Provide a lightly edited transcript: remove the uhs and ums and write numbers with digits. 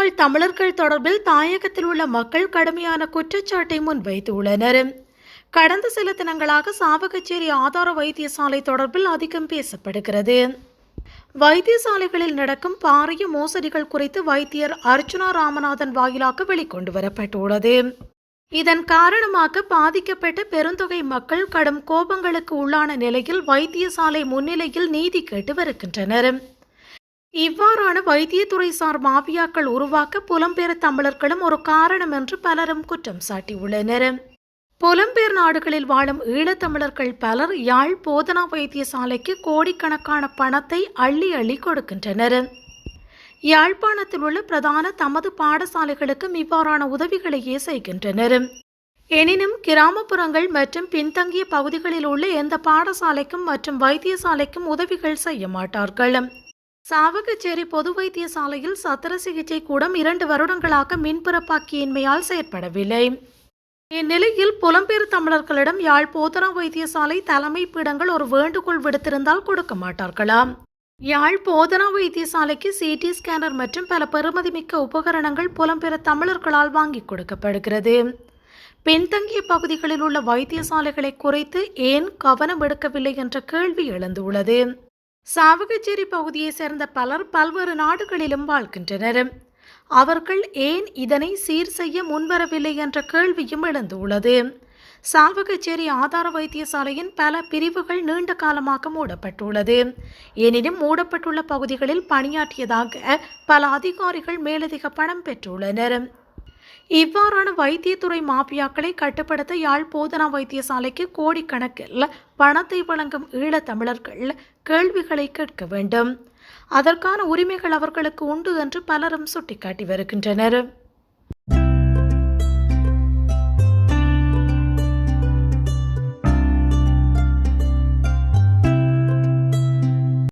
முன்னாள் தமிழர்கள் தொடர்பில் தாயகத்தில் உள்ள மக்கள் கடுமையான குற்றச்சாட்டை முன்வைத்துள்ளனர். கடந்த சில தினங்களாக சாவகச்சேரி ஆதார வைத்தியசாலை தொடர்பில் அதிகம் பேசப்படுகிறது. வைத்தியசாலைகளில் நடக்கும் பாரிய மோசடிகள் குறித்து வைத்தியர் அர்ச்சுனா ராமநாதன் வாயிலாக வெளிக்கொண்டு வரப்பட்டுள்ளது. இதன் காரணமாக பாதிக்கப்பட்ட பெருந்தொகை மக்கள் கடும் கோபங்களுக்கு உள்ளான நிலையில் வைத்தியசாலை முன்னிலையில் நீதி கேட்டு வருகின்றனர். இவ்வாறான வைத்தியத்துறை சார் மாபியாக்கள் உருவாக்க புலம்பெயர் தமிழர்களும் ஒரு காரணம் என்று பலரும் குற்றம் சாட்டியுள்ளனர். புலம்பெயர் நாடுகளில் வாழும் ஈழத்தமிழர்கள் பலர் யாழ் போதனா வைத்தியசாலைக்கு கோடிக்கணக்கான பணத்தை அள்ளி அள்ளி கொடுக்கின்றனர். யாழ்ப்பாணத்தில் உள்ள பிரதான தமது பாடசாலைகளுக்கும் இவ்வாறான உதவிகளையே செய்கின்றனர். எனினும் கிராமப்புறங்கள் மற்றும் பின்தங்கிய பகுதிகளில் உள்ள எந்த பாடசாலைக்கும் மற்றும் வைத்தியசாலைக்கும் உதவிகள் செய்ய மாட்டார்கள். சாவகச்சேரி பொது வைத்தியசாலையில் சத்திர சிகிச்சை கூடம் 2 வருடங்களாக மின்புறப்பாக்கியின்மையால் செயற்படவில்லை. இந்நிலையில் புலம்பெயர் தமிழர்களிடம் யாழ் போதனா வைத்தியசாலை தலைமை பீடங்கள் ஒரு வேண்டுகோள் விடுத்திருந்தால் கொடுக்க மாட்டார்களாம். யாழ் போதனா வைத்தியசாலைக்கு சிடி ஸ்கேனர் மற்றும் பல பெறுமதிமிக்க உபகரணங்கள் புலம்பெயர் தமிழர்களால் வாங்கி கொடுக்கப்படுகிறது. பின்தங்கிய பகுதிகளில் உள்ள வைத்தியசாலைகளை குறைத்து ஏன் கவனம் எடுக்கவில்லை என்ற கேள்வி எழுந்துள்ளது. சாவகச்சேரி பகுதியை சேர்ந்த பலர் பல்வேறு நாடுகளிலும் வாழ்கின்றனர். அவர்கள் ஏன் இதனை சீர் செய்ய முன்வரவில்லை என்ற கேள்வியும் எழுந்துள்ளது. சாவகச்சேரி ஆதார வைத்தியசாலையின் பல பிரிவுகள் நீண்ட காலமாக மூடப்பட்டுள்ளது. எனினும் மூடப்பட்டுள்ள பகுதிகளில் பணியாற்றியதாக பல அதிகாரிகள் மேலதிக பணம் பெற்றுள்ளனர். இவ்வாறான வைத்தியத்துறை மாபியாக்களை கட்டுப்படுத்த யாழ் போதனா வைத்தியசாலைக்கு கோடிக்கணக்கில் பணத்தை வழங்கும் ஈழத்தமிழர்கள் கேள்விகளை கேட்க வேண்டும். அதற்கான உரிமைகள் அவர்களுக்கு உண்டு என்று பலரும் சுட்டிக்காட்டி வருகின்றனர்.